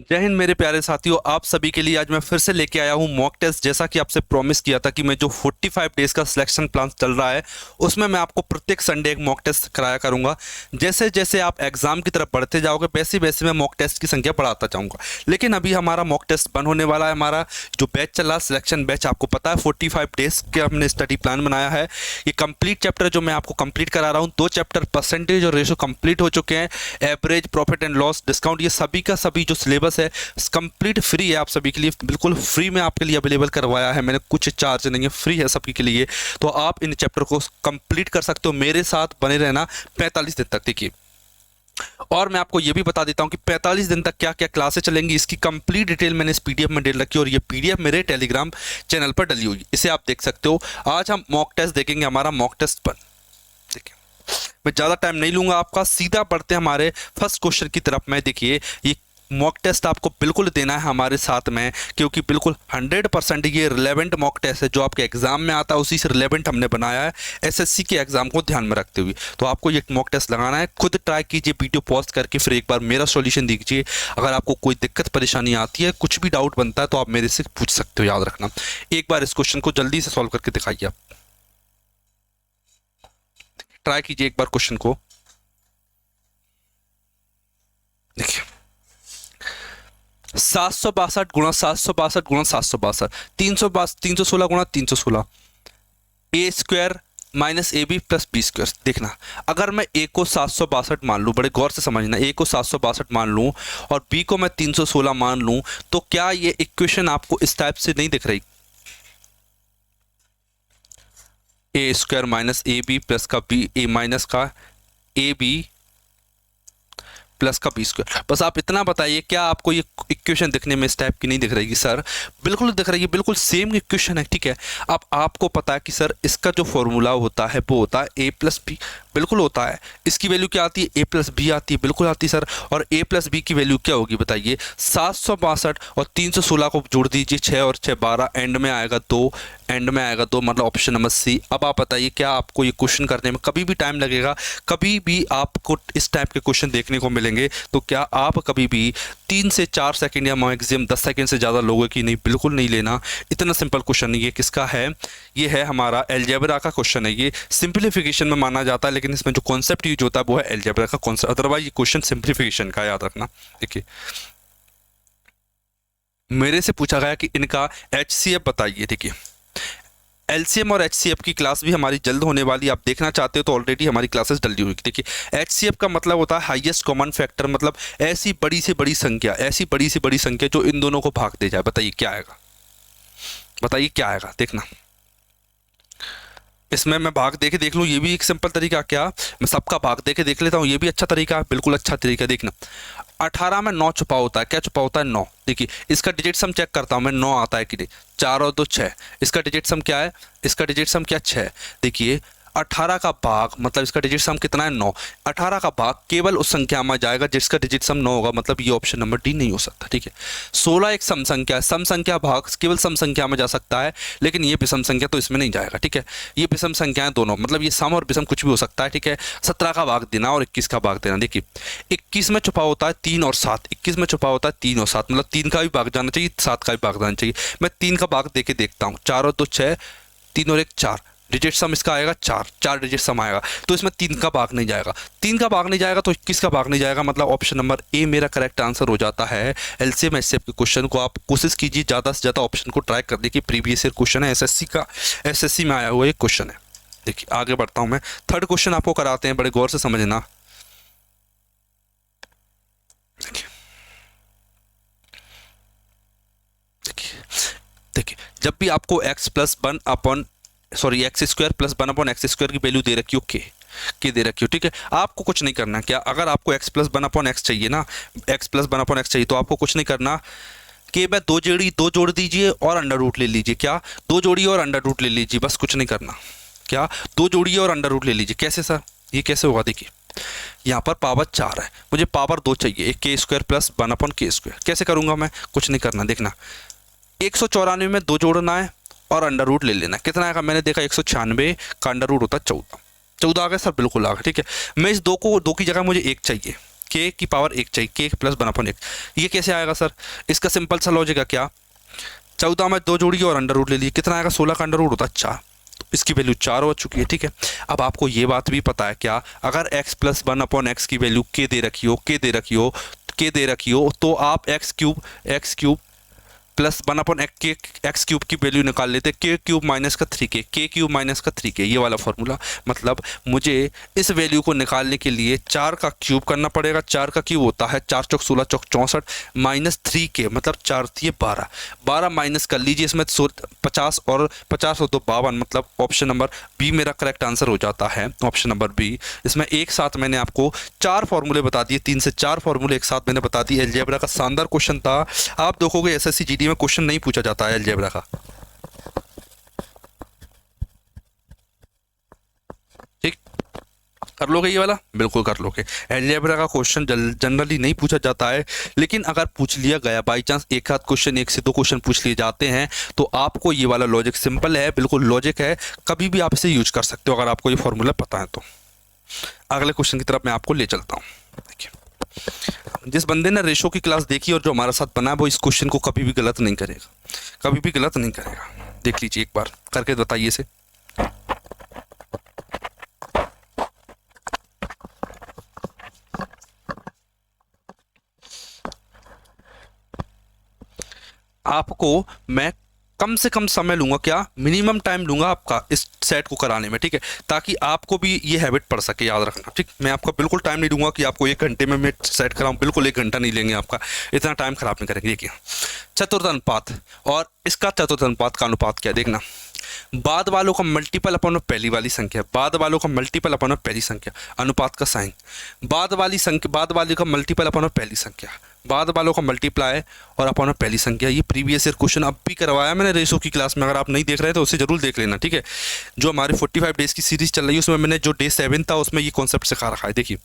जय हिंद मेरे प्यारे साथियों, आप सभी के लिए आज मैं फिर से लेके आया हूँ मॉक टेस्ट। जैसा कि आपसे प्रॉमिस किया था कि मैं जो 45 डेज का सिलेक्शन प्लान चल रहा है उसमें मैं आपको प्रत्येक संडे एक मॉक टेस्ट कराया करूंगा। जैसे जैसे आप एग्जाम की तरफ बढ़ते जाओगे वैसे वैसे मैं मॉक टेस्ट की संख्या बढ़ाता जाऊंगा। लेकिन अभी हमारा मॉक टेस्ट बंद होने वाला है। हमारा जो बैच चल रहा है सिलेक्शन बैच, आपको पता है 45 डेज के हमने स्टडी प्लान बनाया है। ये कंप्लीट चैप्टर जो मैं आपको कंप्लीट करा रहा हूँ, 2 चैप्टर परसेंटेज और रेशो कंप्लीट हो चुके हैं। Average, profit and loss, discount, ये सभी का सभी जो सिलेबस है कंप्लीट फ्री है। आप सभी के लिए बिल्कुल फ्री में आपके लिए अवेलेबल करवाया है मैंने, कुछ चार्ज नहीं है, फ्री है सभी के लिए। तो आप इन चैप्टर को कंप्लीट कर सकते हो। मेरे साथ बने रहना 45 दिन तक। देखिए, और मैं आपको ये भी बता देता हूँ कि 45 दिन तक क्या क्या क्लासेस चलेंगी, इसकी कंप्लीट डिटेल मैंने इस पीडीएफ में डाल रखी है और ये पीडीएफ मेरे टेलीग्राम चैनल पर डली हुई, इसे आप देख सकते हो। आज हम मॉक टेस्ट देखेंगे, हमारा मॉक टेस्ट पर। देखिए, मैं ज़्यादा टाइम नहीं लूंगा आपका, सीधा पढ़ते हैं हमारे फर्स्ट क्वेश्चन की तरफ में। देखिए, ये मॉक टेस्ट आपको बिल्कुल देना है हमारे साथ में, क्योंकि बिल्कुल 100% ये रिलेवेंट मॉक टेस्ट है। जो आपके एग्जाम में आता है उसी से रिलेवेंट हमने बनाया है, एसएससी के एग्जाम को ध्यान में रखते हुए। तो आपको ये मॉक टेस्ट लगाना है, खुद ट्राई कीजिए, वीडियो पॉज करके फिर एक बार मेरा सॉल्यूशन दीजिए। अगर आपको कोई दिक्कत परेशानी आती है, कुछ भी डाउट बनता है तो आप मेरे से पूछ सकते हो, याद रखना। एक बार इस क्वेश्चन को जल्दी से सॉल्व करके दिखाइए। आप ट्राई कीजिए एक बार क्वेश्चन को। देखिए, 762 गुणा 762 गुणा 762, 316 गुणा 316, A square minus A B plus B square. देखना, अगर मैं ए को 762 मान लूँ, बड़े गौर से समझना, ए को 762 मान लूँ और बी को मैं 316 मान लूँ, तो क्या ये इक्वेशन आपको इस टाइप से नहीं दिख रही? A square minus A B plus का बी, ए माइनस का ए बी प्लस का बी स्क्वायर। बस आप इतना बताइए, क्या आपको ये इक्वेशन दिखने में इस टाइप की नहीं दिख रही? सर बिल्कुल दिख रही है, बिल्कुल सेम इक्वेशन है, ठीक है। अब आपको पता है कि सर इसका जो फॉर्मूला होता है वो होता है ए प्लस बी, बिल्कुल होता है। इसकी वैल्यू क्या आती है? ए प्लस बी आती है, बिल्कुल आती है सर। और ए प्लस बी की वैल्यू क्या होगी बताइए? 762 और 316 को जोड़ दीजिए, 6 और 6 12, एंड में आएगा 2, एंड में आएगा 2, मतलब ऑप्शन नंबर सी। अब आप बताइए, क्या आपको ये क्वेश्चन करने में कभी भी टाइम लगेगा? कभी भी आपको इस टाइप के क्वेश्चन देखने को मिलेंगे तो क्या आप कभी भी 3 से 4 सेकंड या मैक्सिमम 10 सेकंड से ज़्यादा लोगों की नहीं, बिल्कुल नहीं लेना। इतना सिंपल क्वेश्चन ये किसका है? ये है हमारा अलजेब्रा का क्वेश्चन है। ये सिंप्लीफिकेशन में माना जाता है, लेकिन इसमें जो कॉन्सेप्ट यूज होता है वो है अलजेब्रा का कॉन्सेप्ट। अदरवाइज ये क्वेश्चन सिंप्लीफिकेशन का, याद रखना। देखिए, मेरे से पूछा गया कि इनका एचसीएफ बताइए। देखिए, एलसीएम और एचसीएफ की क्लास भी हमारी जल्द होने वाली, आप देखना चाहते हो तो ऑलरेडी हमारी क्लासेस डली हुई। देखिए, एचसीएफ का मतलब होता है हाईएस्ट कॉमन फैक्टर, मतलब ऐसी बड़ी से बड़ी संख्या, ऐसी बड़ी से बड़ी संख्या जो इन दोनों को भाग दे जाए। बताइए क्या आएगा? बताइए क्या आएगा? देखना, इसमें मैं भाग दे के देख लूँ, ये भी एक सिंपल तरीका। क्या मैं सबका भाग दे के देख लेता हूँ? ये भी अच्छा तरीका है, बिल्कुल अच्छा तरीका। देखना, 18 में 9 छुपा होता है। क्या छुपा होता है? 9। देखिए, इसका डिजिट सम चेक करता हूँ मैं, 9 आता है कि नहीं? 4 और 2 6। इसका डिजिट सम क्या है? इसका डिजिट सम क्या? 6। देखिए, 18 का भाग मतलब इसका डिजिट सम कितना है? 9। 18 का भाग केवल उस संख्या में जाएगा जिसका डिजिट सम 9 होगा, मतलब ये ऑप्शन नंबर डी नहीं हो सकता, ठीक है। 16 एक सम संख्या है, सम संख्या भाग केवल सम संख्या में जा सकता है, लेकिन ये विषम संख्या तो इसमें नहीं जाएगा, ठीक है। ये विषम संख्याएं दोनों, मतलब ये सम और विषम कुछ भी हो सकता है, ठीक है। 17 का भाग देना और 21 का भाग देना। देखिए, 21 में छुपा होता है 3 और 7, 21 में छुपा होता है 3 और 7, मतलब 3 का भी भाग जाना चाहिए, 7 का भी भाग जाना चाहिए। मैं 3 का भाग दे के देखता हूँ, 4 और 2 6, 3 और 1 4, डिजिट सम इसका आएगा 4, 4 डिजिट सम आएगा, तो इसमें 3 का भाग नहीं जाएगा। 3 का भाग नहीं जाएगा तो 21 का भाग नहीं जाएगा, मतलब ऑप्शन नंबर ए मेरा करेक्ट आंसर हो जाता है। एलसीएम एचसीएफ के क्वेश्चन को आप कोशिश कीजिए ज़्यादा से ज़्यादा ऑप्शन को ट्राई करने की। प्रीवियस ईयर क्वेश्चन है, एसएससी का, एसएससी में आया हुआ एक क्वेश्चन है। देखिए, आगे बढ़ता हूँ मैं, थर्ड क्वेश्चन आपको कराते हैं, बड़े गौर से समझना। देखिए, देखिए, देखिए, जब भी आपको x plus one upon x square plus 1 upon x square की वैल्यू दे रखी हो, के दे रखी हो, ठीक है, आपको कुछ नहीं करना। क्या, अगर आपको एक्स प्लस 1 अपॉन एक्स चाहिए ना, एक्स प्लस 1 अपॉन एक्स चाहिए, तो आपको कुछ नहीं करना कि मैं दो जोड़ दीजिए और अंडर रूट ले लीजिए। क्या, 2 जोड़िए और अंडर रूट ले लीजिए, बस कुछ नहीं करना। क्या, 2 जोड़िए और अंडर रूट ले लीजिए। कैसे सर, ये कैसे होगा? देखिए, यहाँ पर पावर 4 है, मुझे पावर 2 चाहिए, एक के स्क्वायर प्लस 1 अपॉन के स्क्वायर। कैसे करूँगा मैं? कुछ नहीं करना। देखना, 194 में 2 जोड़ना है और अंडर रूट ले लेना। कितना आएगा? मैंने देखा 196 का अंडर रूट होता है 14। 14 आ गया सर, बिल्कुल आ गया, ठीक है। मैं इस 2 की जगह मुझे 1 चाहिए, के की पावर 1 चाहिए, के प्लस 1/1। ये कैसे आएगा सर? इसका सिंपल सा लॉजिक है क्या, 14 में 2 जोड़ी और अंडर रूट ले लिए, कितना आएगा? 16 का अंडर रूट होता है 4, तो इसकी वैल्यू 4 हो चुकी है। ठीक है, अब आपको ये बात भी पता है क्या, अगर x प्लस 1/x की वैल्यू के दे रखी हो, के दे रखी हो, तो आप x क्यूब प्लस 1/एक्स क्यूब की वैल्यू निकाल लेते, के क्यूब माइनस का 3k, के क्यूब माइनस का 3k, ये वाला फॉर्मूला। मतलब मुझे इस वैल्यू को निकालने के लिए 4 का क्यूब करना पड़ेगा। 4 का क्यूब होता है 4 चौक 16 चौक 64 माइनस 3k, मतलब 4 थी 12, 12 माइनस कर लीजिए इसमें 50 और 50 हो तो 52, मतलब ऑप्शन नंबर बी मेरा करेक्ट आंसर हो जाता है, ऑप्शन नंबर बी। इसमें एक साथ मैंने आपको 4 फॉर्मूले बता दिए, 3 से 4 फॉर्मूले एक साथ मैंने बता दिए। अलजेब्रा का शानदार क्वेश्चन था, आप देखोगे एसएससी जीडी में क्वेश्चन नहीं पूछा जाता है अलजेब्रा का। ठीक, कर लोगे ये वाला? बिल्कुल कर लोगे। अलजेब्रा का क्वेश्चन जनरली नहीं पूछा जाता है, लेकिन अगर पूछ लिया गया बाई चांस, एक आध क्वेश्चन, 1 से 2 क्वेश्चन पूछ लिए जाते हैं, तो आपको ये वाला लॉजिक सिंपल है, बिल्कुल लॉजिक है, कभी भी आप इसे यूज कर सकते हो अगर आपको ये फॉर्मूला पता है तो। अगले क्वेश्चन की तरफ मैं आपको ले चलता हूँ। देखिए, जिस बंदे ने रेशो की क्लास देखी और जो हमारे साथ बना है, वो इस क्वेश्चन को कभी भी गलत नहीं करेगा, कभी भी गलत नहीं करेगा। देख लीजिए एक बार करके बताइए इसे। आपको मैं कम से कम समय लूंगा, क्या मिनिमम टाइम लूंगा आपका इस सेट को कराने में, ठीक है, ताकि आपको भी ये हैबिट पड़ सके, याद रखना। ठीक, मैं आपका बिल्कुल टाइम नहीं दूंगा कि आपको 1 घंटे में मैं सेट कराऊं, बिल्कुल 1 घंटा नहीं लेंगे आपका, इतना टाइम खराब नहीं करेंगे। देखिए, चतुर्थ अनुपात, और इसका चतुर्थ अनुपात का अनुपात क्या है देखना, बाद वालों का मल्टीपल अपन पहली वाली संख्या, बाद वालों का मल्टीपल अपन पहली संख्या, अनुपात का साइन, बाद वाली संख्या, बाद वाली का मल्टीपल अपन पहली संख्या, बाद वालों का मल्टीप्लाई और अपन पहली संख्या। ये प्रीवियस ईयर क्वेश्चन अब भी करवाया मैंने रेशो की क्लास में, अगर आप नहीं देख रहे हैं तो उसे जरूर देख लेना। ठीक है, जो हमारी 45 डेज की सीरीज चल रही है उसमें मैंने जो डे 7 था उसमें ये कॉन्सेप्ट सिखा रखा है। देखिए,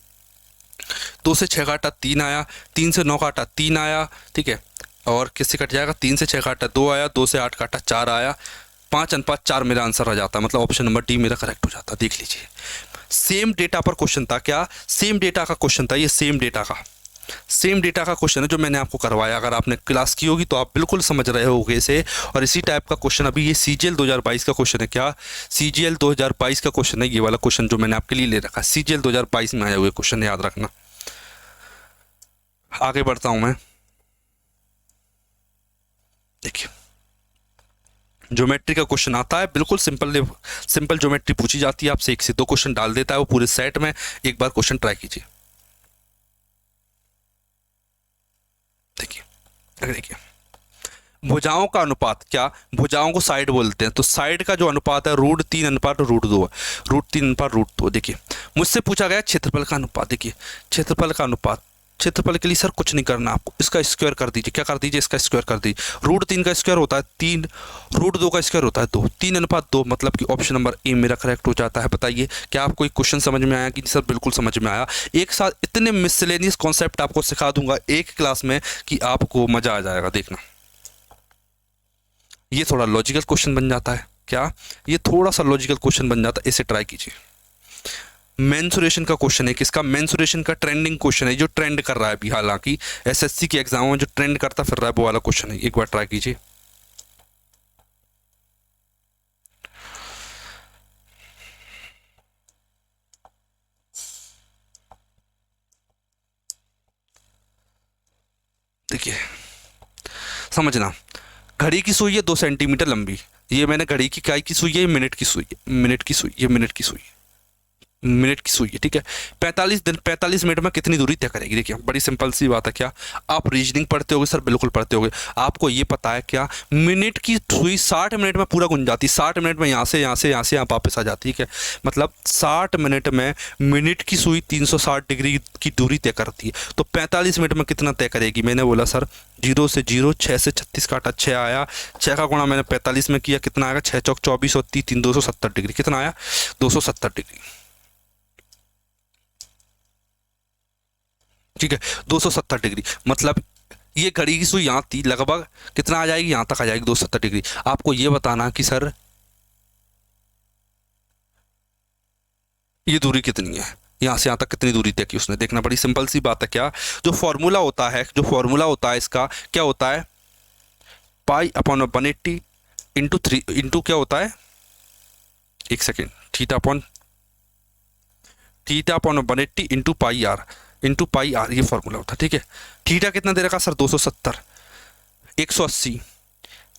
2 से 6 काटा 3 आया, 3 से 9 काटा 3 आया, ठीक है, और किससे कट जाएगा, 3 से 6 काटा 2 आया, 2 से 8 काटा 4 आया, 5/4 मेरा आंसर आ जाता है, मतलब ऑप्शन नंबर डी मेरा करेक्ट हो जाता है। देख लीजिए, सेम डेटा पर क्वेश्चन था, क्या सेम डेटा का क्वेश्चन था, ये सेम डेटा का क्वेश्चन है जो मैंने आपको करवाया। अगर आपने क्लास की होगी तो आप बिल्कुल समझ रहे होगे इसे। और इसी टाइप का क्वेश्चन अभी ये सीजीएल 2022 का क्वेश्चन है, क्या सीजीएल 2022 का क्वेश्चन है, ये वाला क्वेश्चन जो मैंने आपके लिए ले रखा है, सीजीएल 2022 में आया हुआ क्वेश्चन, याद रखना। आगे बढ़ता हूं मैं। देखिए, ज्योमेट्री का क्वेश्चन आता है, बिल्कुल सिंपल ज्योमेट्री पूछी जाती है आपसे, 1 से 2 क्वेश्चन डाल देता है वो पूरे सेट में। एक बार क्वेश्चन ट्राई कीजिए। देखिए, भुजाओं का अनुपात, क्या भुजाओं को साइड बोलते हैं, तो साइड का जो अनुपात है √3/√2 है, √3/√2। देखिए, मुझसे पूछा गया क्षेत्रफल का अनुपात। देखिए, क्षेत्रफल का अनुपात, क्षेत्रफल के लिए सर कुछ नहीं करना आपको, इसका स्क्वायर कर दीजिए। क्या कर दीजिए, इसका स्क्वायर कर दीजिए। √3 का स्क्वायर होता है 3, √2 का स्क्वायर होता है 2, 3/2, मतलब कि ऑप्शन नंबर ए मेरा करेक्ट हो जाता है। बताइए, क्या आपको एक क्वेश्चन समझ में आया कि सर? बिल्कुल समझ में आया। एक साथ इतने मिसलेनियस कॉन्सेप्ट आपको सिखा दूंगा एक क्लास में कि आपको मजा आ जाएगा। देखना, ये थोड़ा लॉजिकल क्वेश्चन बन जाता है, क्या ये थोड़ा सा लॉजिकल क्वेश्चन बन जाता है, इसे ट्राई कीजिए। मेंसुरेशन का क्वेश्चन है, किसका? मेंसुरेशन का ट्रेंडिंग क्वेश्चन है, जो ट्रेंड कर रहा है अभी, हालांकि एसएससी के एग्जाम में जो ट्रेंड करता फिर रहा है वो वाला क्वेश्चन है। एक बार ट्राई कीजिए। देखिए, समझना, घड़ी की सुई है 2 सेंटीमीटर लंबी, ये मैंने घड़ी की काय की सुई है, मिनट की सुई है, मिनट की सुई, ये मिनट की सुई, मिनट की सुई है, ठीक है। 45 मिनट में कितनी दूरी तय करेगी? देखिए, बड़ी सिंपल सी बात है। क्या आप रीजनिंग पढ़ते होगे? सर बिल्कुल पढ़ते होगे। आपको ये पता है क्या, मिनट की सुई 60 मिनट में पूरा गुंज जाती है, 60 मिनट में यहाँ से यहाँ वापस आ जाती है, ठीक है। मतलब 60 मिनट में मिनट की सुई 360 डिग्री की दूरी तय करती है, तो 45 मिनट में कितना तय करेगी? मैंने बोला सर 0 से 0, 6 से 36 काटा 6 आया, 6 का गुणा मैंने 45 में किया, कितना आएगा? 6 चौक 24 और 3 270 डिग्री, कितना आया? 270 डिग्री, ठीक है। 270 डिग्री, मतलब ये घड़ी की सुई यहाँ थी, लगभग कितना आ जाएगी? यहाँ तक आ जाएगी 270 डिग्री। आपको ये बताना कि सर ये दूरी कितनी है, यहाँ से यहाँ तक कितनी दूरी तय की उसने, देखना बड़ी सिंपल सी बात है। क्या जो फॉर्मूला होता है, जो फॉर्मूला होता है इसका क्या होता है, पाई अपॉन 180 इंटू 3 इंटू क्या होता है, एक second, theta upon 180 into pi R, ये फॉर्मूला होता है। ठीक है, थीटा कितना दे रखा सर 270, 180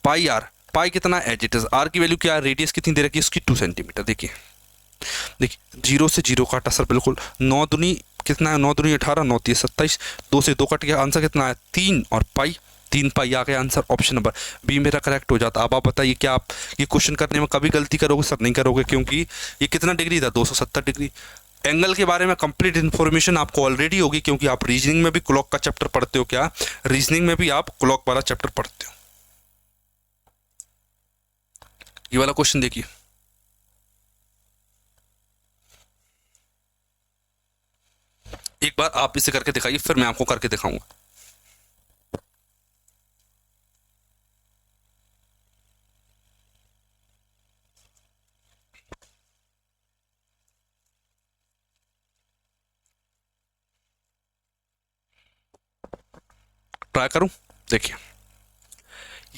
पाई कितना एज इट इज, आर की वैल्यू क्या है, रेडियस कितनी दे रखी है उसकी 2 सेंटीमीटर। देखिए 0 से 0 काटा सर, बिल्कुल 9 दूनी कितना है, 9 दूनी 18, 9 3 27, 2 से 2 कट गया, आंसर कितना है 3 और पाई, 3 पाई आ गया आंसर, ऑप्शन नंबर बी मेरा करेक्ट हो जाता। अब आप बताइए क्या आप ये क्वेश्चन करने में कभी गलती करोगे सर? नहीं करोगे, क्योंकि ये कितना डिग्री था 270 डिग्री। एंगल के बारे में कंप्लीट इन्फॉर्मेशन आपको ऑलरेडी होगी, क्योंकि आप रीजनिंग में भी क्लॉक का चैप्टर पढ़ते हो। क्या रीजनिंग में भी आप क्लॉक वाला चैप्टर पढ़ते हो? ये वाला क्वेश्चन देखिए, एक बार आप इसे करके दिखाइए, फिर मैं आपको करके दिखाऊंगा। ट्राई करूं, देखिए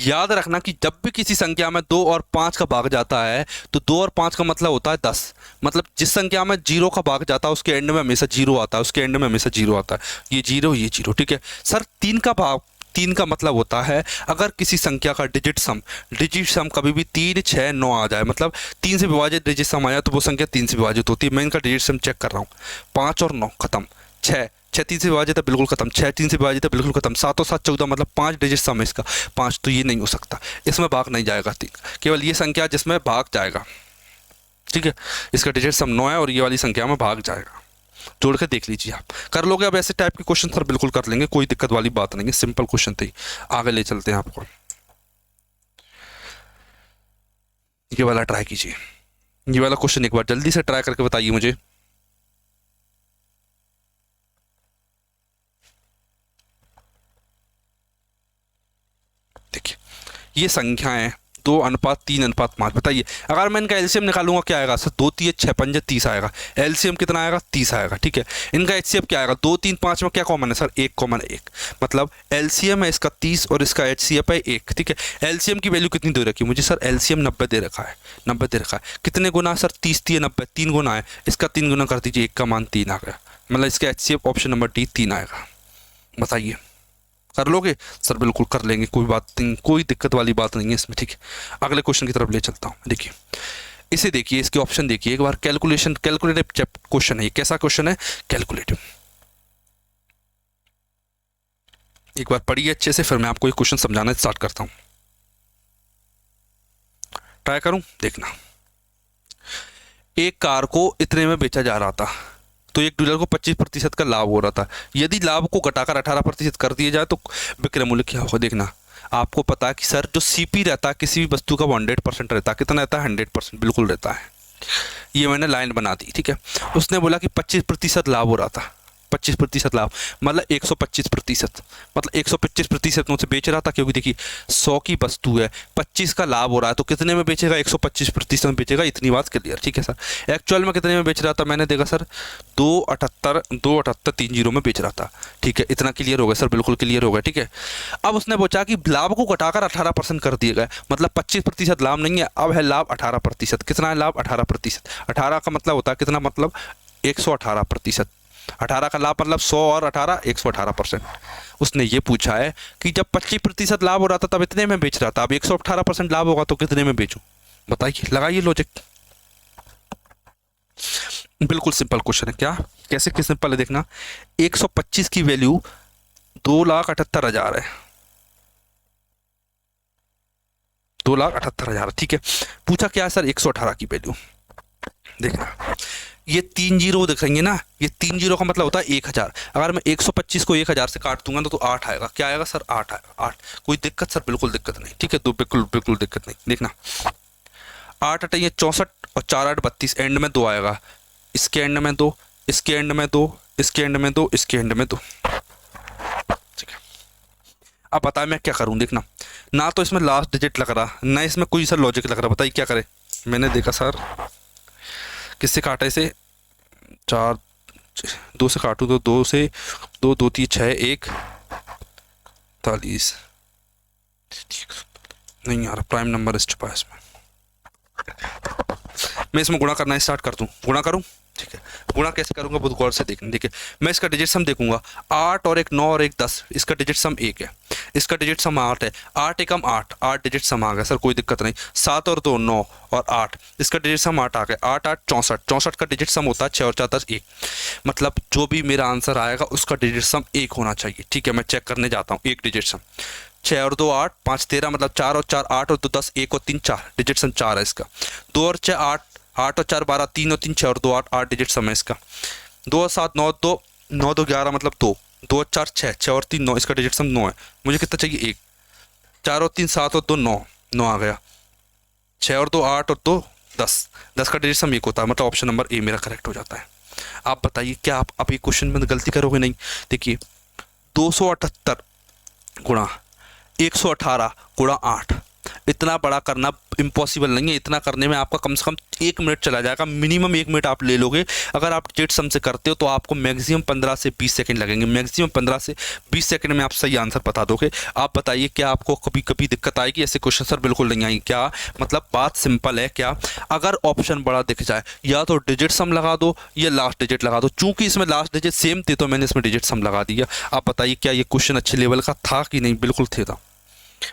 याद रखना कि जब भी किसी संख्या में 2 और 5 का भाग जाता है तो 2 और 5 का मतलब होता है 10। मतलब जिस संख्या में 0 का भाग जाता है उसके एंड में हमेशा 0 आता है, उसके एंड में हमेशा 0 आता है। ये 0, ये 0। ठीक है सर, 3 का भाग, 3 का मतलब होता है अगर किसी संख्या का डिजिट सम कभी भी 3, 6, 9 आ जाए, मतलब 3 से विभाजित डिजिट सम आ जाए तो वो संख्या 3 से विभाजित होती है। मैं इनका डिजिट सम चेक कर रहा हूँ, 5 और 9 खत्म, 6 3 से विभाजित है बिल्कुल खत्म, 6 3 से विभाजित है बिल्कुल खत्म, 7 और 7 14, मतलब 5 डिजिट सम है इसका 5, तो ये नहीं हो सकता, इसमें भाग नहीं जाएगा। ठीक, केवल ये संख्या जिसमें भाग जाएगा। ठीक है, इसका डिजिट सम 9 है और ये वाली संख्या में भाग जाएगा। जोड़ के देख लीजिए, आप कर लोगे। अब ऐसे टाइप के क्वेश्चन सर बिल्कुल कर लेंगे, कोई दिक्कत वाली बात नहीं है, सिंपल क्वेश्चन थे। आगे ले चलते हैं आपको, ये वाला ट्राई कीजिए। ये वाला क्वेश्चन एक बार जल्दी से ट्राई करके बताइए मुझे। देखिए ये संख्याएं 2:3:5, बताइए अगर मैं इनका एलसीएम निकालूंगा क्या आएगा सर, 2 3 6 5 30 आएगा। एलसीएम कितना आएगा 30 आएगा। ठीक है, इनका एचसीएफ क्या आएगा, 2 3 5 में क्या कॉमन है सर, 1 कॉमन है 1, मतलब एलसीएम है इसका 30 और इसका एचसीएफ है 1। ठीक है, एलसीएम की वैल्यू कितनी दे रखी है मुझे सर, एलसीएम 90 दे रखा है, 90 दे रखा है। कितने गुना सर, 30 3 90, 3 गुना है, इसका 3 गुना कर दीजिए, 1 का मान 3 आ गया, मतलब इसका एचसीएफ ऑप्शन नंबर डी 3 आएगा। बताइए कर लोगे सर? बिल्कुल कर लेंगे, कोई बात नहीं, कोई दिक्कत वाली बात नहीं है इसमें। ठीक है, अगले क्वेश्चन की तरफ ले चलता हूँ। देखिए इसे देखिए, इसके ऑप्शन देखिए एक बार। कैलकुलेटिव क्वेश्चन है ये। कैसा क्वेश्चन है? कैलकुलेटिव। एक बार पढ़िए अच्छे से, फिर मैं आपको ये क्वेश्चन समझाना स्टार्ट करता हूँ। ट्राई करूँ, देखना। एक कार को इतने में बेचा जा रहा था तो एक डीलर को 25% का लाभ हो रहा था। यदि लाभ को घटाकर 18% कर दिया जाए तो विक्रय मूल्य क्या होगा? देखना, आपको पता है कि सर जो सीपी रहता है किसी भी वस्तु का वो 100% रहता है। कितना रहता है? 100% बिल्कुल रहता है। ये मैंने लाइन बना दी। ठीक है, उसने बोला कि 25% लाभ हो रहा था, 25% लाभ मतलब 125%, मतलब 125% में उसे बेच रहा था, क्योंकि देखिए 100 की वस्तु है, 25 का लाभ हो रहा है तो कितने में बेचेगा? 125% में बेचेगा। इतनी बात क्लियर। ठीक है सर, एक्चुअल में कितने में बेच रहा था? मैंने देखा सर 27830 में बेच रहा था। ठीक है, इतना क्लियर हो गया सर, बिल्कुल क्लियर हो गया। ठीक है, अब उसने पूछा कि लाभ को घटाकर 18% कर दिया गया, मतलब 25% लाभ नहीं है, अब है लाभ 18%। कितना है लाभ? 18%। 18 का मतलब होता है कितना? मतलब 118%। 18 का लाभ मतलब 100 और 18 118%। उसने ये पूछा है कि जब 25% लाभ हो रहा था तब इतने में बेच रहा था, अब 118% लाभ होगा तो कितने में बेचूं? बताइए, लगाइए लॉजिक। बिल्कुल सिंपल क्वेश्चन है। क्या कैसे सिंपल है? देखना, 125 की वैल्यू 2,78,000 है, 2,78,000। ठीक है, पूछा क्या है सर? 118 की वैल्यू। देखना, ये 3 जीरो दिखाएंगे ना, ये 3 जीरो का मतलब होता है 1000। अगर मैं 125 को 1000 से काट दूंगा तो 8 आएगा। क्या आएगा सर? 8 आएगा। 8। कोई दिक्कत सर? बिल्कुल दिक्कत नहीं। ठीक है, तो बिल्कुल दिक्कत नहीं। देखना, 8 8 ये 64 और 4 8 32, एंड में 2 आएगा, इसके एंड में 2, इसके एंड में 2, इसके एंड में 2, इसके एंड में 2। ठीक है, अब बताए मैं क्या करूं? देखना, ना तो इसमें लास्ट डिजिट लग रहा, ना इसमें कोई सर लॉजिक लग रहा। बताइए क्या करे? मैंने देखा सर किससे काटा इसे, 4 2 से काटूँ तो 2 से 2 2 3 6 1 40 नहीं यार, प्राइम नंबर इस छुपा है इसमें। मैं इसमें गुणा करना स्टार्ट कर दूं, गुणा करूं, ठीक है। गुणा कैसे करूंगा बहुत गौर से देखना। देखिए मैं इसका डिजिट सम देखूंगा, 8 और 1 9 और 1 10, इसका डिजिट सम 1 है, इसका डिजिट सम 8 है, 8 एकम 8, 8 डिजिट सम आ गया सर, कोई दिक्कत नहीं। 7 और 2 9 और 8, इसका डिजिट सम 8 आ गया, 8 8 64, 64 का डिजिट सम होता है 6 और 4 10 1। मतलब जो भी मेरा आंसर आएगा उसका डिजिट सम 1 होना चाहिए, ठीक है। मैं चेक करने जाता हूँ, 1 डिजिट सम 6 और 2 8 5 13, मतलब 4 और 4 8 और 2 10, 1 और 3 4, डिजिट सम 4 है इसका। 2 और 6 8, 8 और 4 12, 3 और 3 6 और 2 8, 8 डिजिट सम है इसका। 2 और 7 9 2, 9 2 11, मतलब 2, 2 और 4 6, 6 और 3 9, इसका डिजिट सम 9 है। मुझे कितना चाहिए, 1। 4 और 3 7 और 2 9, 9 आ गया। 6 और 2 8 और 2 10, 10 का डिजिट सम 1 होता है, मतलब ऑप्शन नंबर ए मेरा करेक्ट हो जाता है। आप बताइए क्या आप अभी क्वेश्चन में गलती करोगे नहीं? देखिए 278 गुणा 118 गुणा 8, इतना बड़ा करना इम्पॉसिबल नहीं है। इतना करने में आपका कम से कम 1 मिनट चला जाएगा, मिनिमम 1 मिनट आप ले लोगे। अगर आप डिजिट सम से करते हो तो आपको मैक्सिमम 15 से 20 सेकंड लगेंगे, मैक्सिमम 15 से 20 सेकंड में आप सही आंसर बता दोगे। आप बताइए क्या आपको कभी कभी दिक्कत आएगी? ऐसे क्वेश्चन सर बिल्कुल नहीं आएंगे। क्या मतलब बात सिंपल है। क्या अगर ऑप्शन बड़ा दिख जाए या तो डिजिट सम लगा दो या लास्ट डिजिट लगा दो। चूंकि इसमें लास्ट डिजिट सेम थे तो मैंने इसमें डिजिट सम लगा दिया। आप बताइए क्या ये क्वेश्चन अच्छे लेवल का था कि नहीं? बिल्कुल थे, था,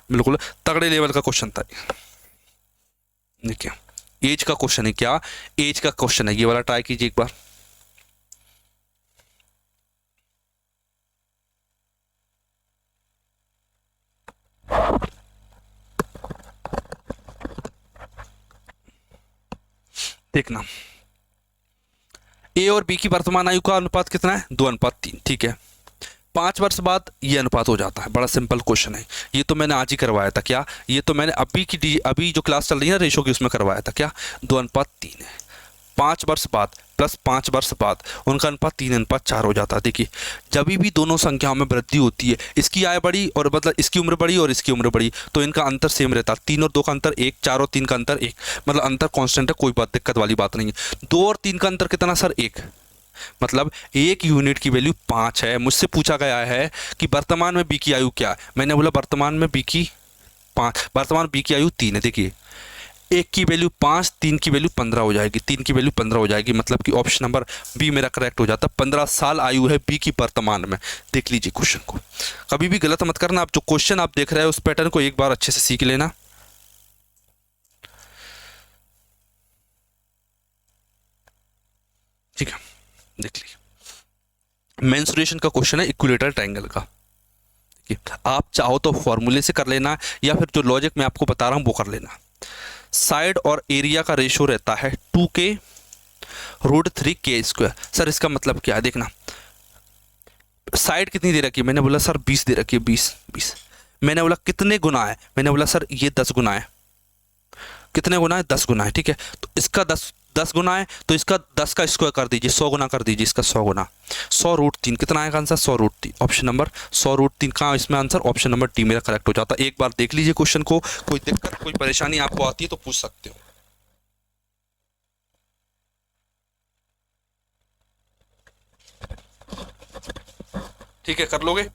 बिल्कुल तगड़े लेवल का क्वेश्चन था। देखिए एज का क्वेश्चन है, क्या एज का क्वेश्चन है ये वाला, ट्राई कीजिए एक बार। देखना ए और बी की वर्तमान आयु का अनुपात कितना है? 2:3, ठीक है। 5 वर्ष बाद ये अनुपात हो जाता है। बड़ा सिंपल क्वेश्चन है, ये तो मैंने आज ही करवाया था। क्या ये तो मैंने अभी जो क्लास चल रही है ना रेशो की, उसमें करवाया था। क्या 2:3 है। 5 वर्ष बाद प्लस 5 वर्ष बाद उनका अनुपात 3:4 हो जाता है। देखिए जब भी दोनों संख्याओं में वृद्धि होती है, इसकी आय बढ़ी और मतलब इसकी उम्र बढ़ी और इसकी उम्र बढ़ी, तो इनका अंतर सेम रहता है। 3 और 2 का अंतर 1, 4 और 3 का अंतर 1, मतलब अंतर कांस्टेंट है, कोई बात दिक्कत वाली बात नहीं है। 2 और 3 का अंतर कितना सर? 1, मतलब 1 यूनिट की वैल्यू 5 है। मुझसे पूछा गया है कि वर्तमान में बी की आयु क्या है? मैंने बोला वर्तमान में बी की 5, वर्तमान बी की आयु 3 है। देखिए 1 की वैल्यू 5, 3 की वैल्यू 15 हो जाएगी, 3 की वैल्यू 15 हो जाएगी, मतलब कि ऑप्शन नंबर बी मेरा करेक्ट हो जाता। 15 साल आयु है बी की वर्तमान में। देख लीजिए क्वेश्चन को, कभी भी गलत मत करना। आप जो क्वेश्चन आप देख रहे हैं उस पैटर्न को एक बार अच्छे से सीख लेना। ठीक है, देख लीजिए मेंसुरेशन का क्वेश्चन है इक्विलेटरल ट्रायंगल का। आप चाहो तो फॉर्मूले से कर लेना या फिर जो लॉजिक मैं आपको बता रहा हूं वो कर लेना। साइड और एरिया का रेशो रहता है 2k√3k²। सर इसका मतलब क्या है? देखना साइड कितनी दे रखी है? मैंने बोला सर 20 दे रखी है, 20 20। मैंने बोला कितने गुना है? मैंने बोला सर ये 10 गुना है। कितने गुना है? 10 गुना है, ठीक है। तो इसका 10 गुना है तो इसका 10 का स्क्वायर कर दीजिए, 100 गुना कर दीजिए इसका 100 गुना। 100√3 कितना आएगा आंसर? 100√3, ऑप्शन नंबर 100√3 का इसमें आंसर ऑप्शन नंबर डी मेरा करेक्ट हो जाता है। एक बार देख लीजिए क्वेश्चन को, कोई दिक्कत कोई परेशानी आपको आती है तो पूछ सकते हो। ठीक है, कर लोगे?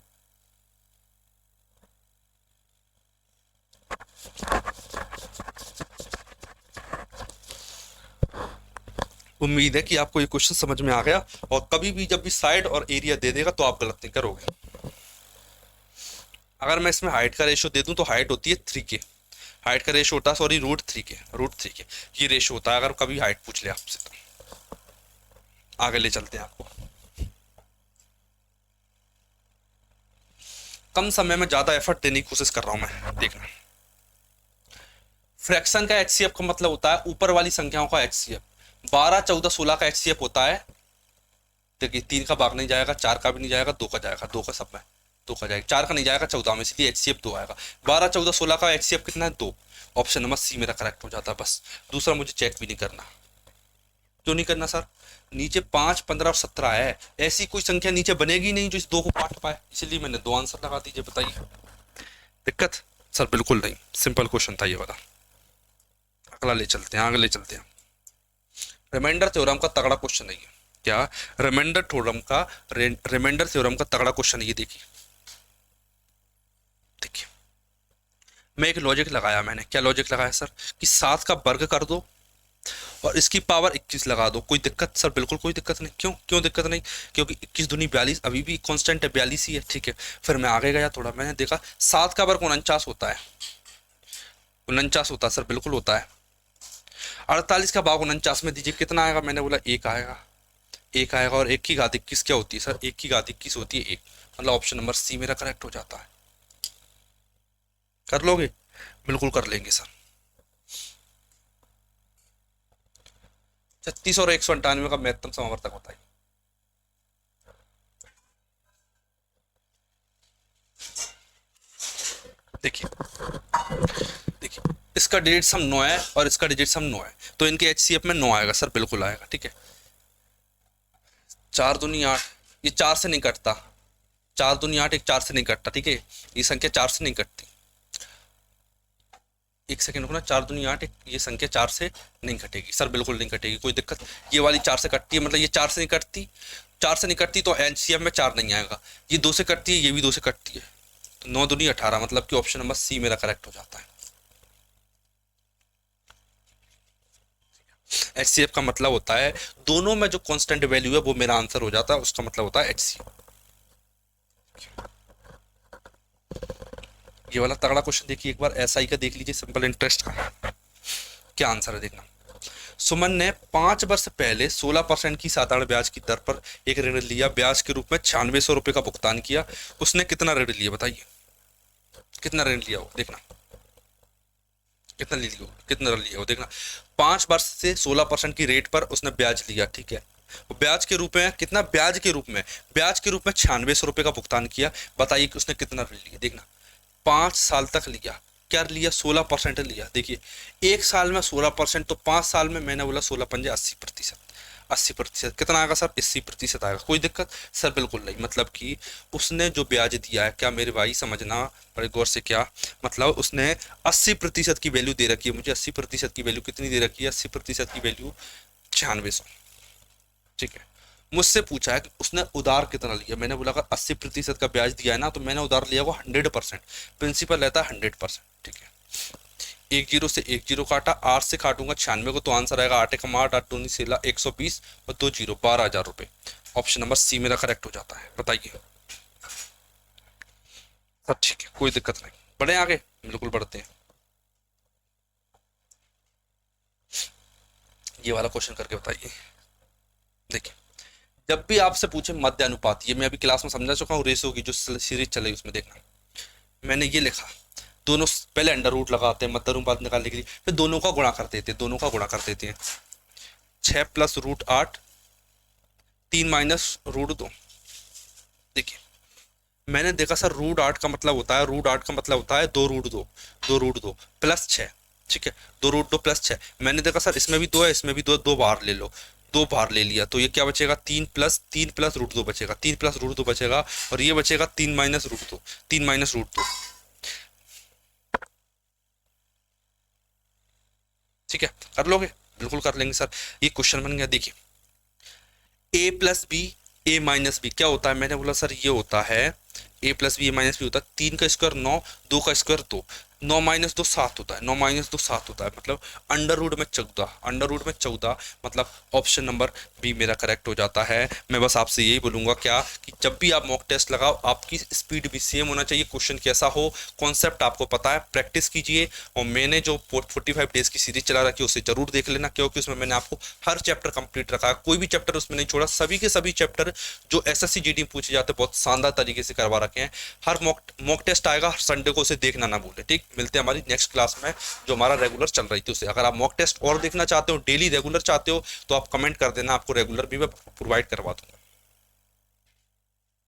उम्मीद है कि आपको ये क्वेश्चन समझ में आ गया, और कभी भी जब भी साइड और एरिया दे देगा तो आप गलत नहीं करोगे। अगर मैं इसमें हाइट का रेशो दे दूं तो हाइट होती है 3k, हाइट का रेशो होता है सॉरी √3k ये रेशो होता है। अगर कभी हाइट पूछ ले आपसे तो आगे ले चलते हैं आपको। कम समय में ज्यादा एफर्ट देने की कोशिश कर रहा हूं मैं। देखना फ्रैक्शन का एचसीएफ का मतलब होता है ऊपर वाली संख्याओं का एचसीएफ। 12 14 16 का एचसीएफ होता है। देखिए 3 का भाग नहीं जाएगा, 4 का भी नहीं जाएगा, 2 का जाएगा, 2 का सब में 2 का जाएगा, 4 का नहीं जाएगा 14 में, इसलिए एचसीएफ 2 आएगा। 12 14 16 का एचसीएफ कितना है? 2, ऑप्शन नंबर सी मेरा करेक्ट हो जाता है। बस दूसरा मुझे चेक भी नहीं करना। क्यों नहीं करना सर? नीचे 5 15 और 17 है, ऐसी कोई संख्या नीचे बनेगी नहीं जो इस 2 को काट पाए, इसलिए मैंने 2 आंसर लगा दीजिए। बताइए दिक्कत? सर बिल्कुल नहीं, सिंपल क्वेश्चन था ये वाला। अगला ले चलते हैं, आगे ले चलते हैं। रिमाइंडर थ्योरम का तगड़ा क्वेश्चन है ये। क्या? रिमाइंडर थ्योरम का, रिमाइंडर थ्योरम का तगड़ा क्वेश्चन ये देखिए। देखिए, मैं एक लॉजिक लगाया, मैंने क्या लॉजिक लगाया सर, कि 7 का वर्ग कर दो और इसकी पावर 21 लगा दो। कोई दिक्कत सर? बिल्कुल कोई दिक्कत नहीं। क्यों क्यों दिक्कत नहीं? क्योंकि 21 दूनी 42, अभी भी कांस्टेंट है, 42 ही है, ठीक है। फिर मैं आगे गया थोड़ा, मैंने देखा 7 का वर्ग 49 होता है, 49 होता है सर, बिल्कुल होता है। 48 का भाग 49 में दीजिए, कितना आएगा? मैंने बोला 1 आएगा, 1 आएगा। और 1 की घात 21 क्या होती है सर? 1 की घात 21 होती है 1, मतलब ऑप्शन नंबर सी मेरा करेक्ट हो जाता है। कर लोगे? बिल्कुल कर लेंगे सर। 36 और 198 का महत्तम समावर्तक बताइए। देखिए, देखिए, इसका डिजिट सम 9 है और इसका डिजिट सम 9 है, तो इनके एचसीएफ में 9 आएगा सर, बिल्कुल आएगा, ठीक है। 4 दूनी 8, ये 4 से नहीं कटता, 4 दूनी 8, एक 4 से नहीं कटता, ठीक है। ये संख्या 4 से नहीं कटती। एक सेकंड रुकना, 4 दूनी 8, ये संख्या 4 से नहीं कटेगी सर, बिल्कुल नहीं कटेगी, कोई दिक्कत। ये वाली 4 से कटती है, मतलब ये 4 से नहीं कटती, 4 से नहीं कटती तो एचसीएफ में 4 नहीं आएगा। ये 2 से कटती है, ये भी 2 से कटती है, तो 9 दूनी 18, मतलब कि ऑप्शन नंबर सी मेरा करेक्ट हो जाता है। एचसीएफ का मतलब होता है दोनों में जो कांस्टेंट वैल्यू है वो मेरा आंसर हो जाता है, उसका मतलब होता है एचसीएफ। ये वाला तगड़ा क्वेश्चन देखिए एक बार, एसआई का देख लीजिए, सिंपल इंटरेस्ट का क्या आंसर है देखना। सुमन ने 5 वर्ष पहले 16% की साधारण ब्याज की दर पर एक ऋण लिया, ब्याज के रूप में 9600 रुपए का भुगतान किया। उसने कितना ऋण लिया बताइए, कितना ऋण लिया हो देखना, कितना लिया हो, कितना ऋण लिया हो देखना। 5 वर्ष से 16% की रेट पर उसने ब्याज लिया, ठीक है। वो ब्याज के रूप में कितना, ब्याज के रूप में, ब्याज के रूप में 9600 रुपए का भुगतान किया। बताइए कि उसने कितना ऋण लिया देखना। 5 साल तक लिया, क्या लिया? 16% लिया। देखिए, एक साल में 16%, तो 5 साल में मैंने बोला 16 पंजे 80%, 80% कितना आएगा सर? 80% आएगा। कोई दिक्कत सर? बिल्कुल नहीं, मतलब कि उसने जो ब्याज दिया है, क्या मेरे भाई समझना बड़े गौर से, क्या मतलब उसने 80% की वैल्यू दे रखी है मुझे। 80% की वैल्यू कितनी दे रखी है? 80% की वैल्यू 9600, ठीक है। मुझसे पूछा है कि उसने उधार कितना लिया, मैंने बोला अगर 80% का ब्याज दिया है ना, तो मैंने उधार लिया वो 100%, प्रिंसिपल रहता है 100%, ठीक है। एक जीरो से एक जीरो काटा, 8 से काटूंगा 96 को, तो आंसर आएगा 8 एकम 8, 8 दूनी 16, 120 और 2 जीरो 12,000 रुपए। ऑप्शन नंबर सी मेरा करेक्ट हो जाता है। बताइए सब ठीक है, कोई दिक्कत नहीं। बढ़े आगे? बिल्कुल बढ़ते हैं। ये वाला क्वेश्चन करके बताइए। देखिए, जब भी आपसे पूछे मध्य अनुपात, ये मैं अभी क्लास में समझा चुका हूँ, रेशो की जो सीरीज चल रही है उसमें देखना, मैंने ये लिखा, दोनों पहले अंडर रूट लगाते हैं मध्य अनुपात निकालने के लिए, फिर दोनों का गुणा कर देते हैं, दोनों का गुणा कर देते हैं। 6 + √8, 3 - √2। देखिए, मैंने देखा सर √8 का मतलब होता है, √8 का मतलब होता है 2 √2, 2 √2 + 6, ठीक है। 2 √2 + 6, मैंने देखा सर इसमें भी 2 है, इसमें भी 2, 2 बाहर ले लो, 2 बाहर ले लिया, तो ये क्या बचेगा? 3 + √2 बचेगा, 3 + √2 बचेगा, और ये बचेगा 3 - √2, 3 - √2, ठीक है। कर लोगे? बिल्कुल कर लेंगे सर। ये क्वेश्चन बन गया। देखिए, a + b, a - b क्या होता है? मैंने बोला सर ये होता है a + b, a - b होता है 3 का स्क्वायर 9, 2 का स्क्वायर 2, 9 - 2 7 होता है, 9 - 2 7 होता है, मतलब अंडर रूट में 14, अंडर रूट में 14, मतलब ऑप्शन नंबर बी मेरा करेक्ट हो जाता है। मैं बस आपसे यही बोलूंगा क्या, कि जब भी आप मॉक टेस्ट लगाओ, आपकी स्पीड भी सेम होना चाहिए, क्वेश्चन कैसा हो, कॉन्सेप्ट आपको पता है, प्रैक्टिस कीजिए। और मैंने जो 45 डेज की सीरीज चला रखी है उसे जरूर देख लेना, क्योंकि उसमें मैंने आपको हर चैप्टर कंप्लीट रखा है, कोई भी चैप्टर उसमें नहीं छोड़ा, सभी के सभी चैप्टर जो एसएससी जीडी में पूछे जाते हैं बहुत शानदार तरीके से करवा रखे हैं। हर मॉक टेस्ट आएगा, हर संडे को उसे देखना ना भूले, ठीक। मिलते हैं हमारी नेक्स्ट क्लास में, जो हमारा रेगुलर चल रही थी उसे। अगर आप मॉक टेस्ट और देखना चाहते हो, डेली रेगुलर चाहते हो, तो आप कमेंट कर देना, आपको रेगुलर भी मैं प्रोवाइड करवा दूंगा।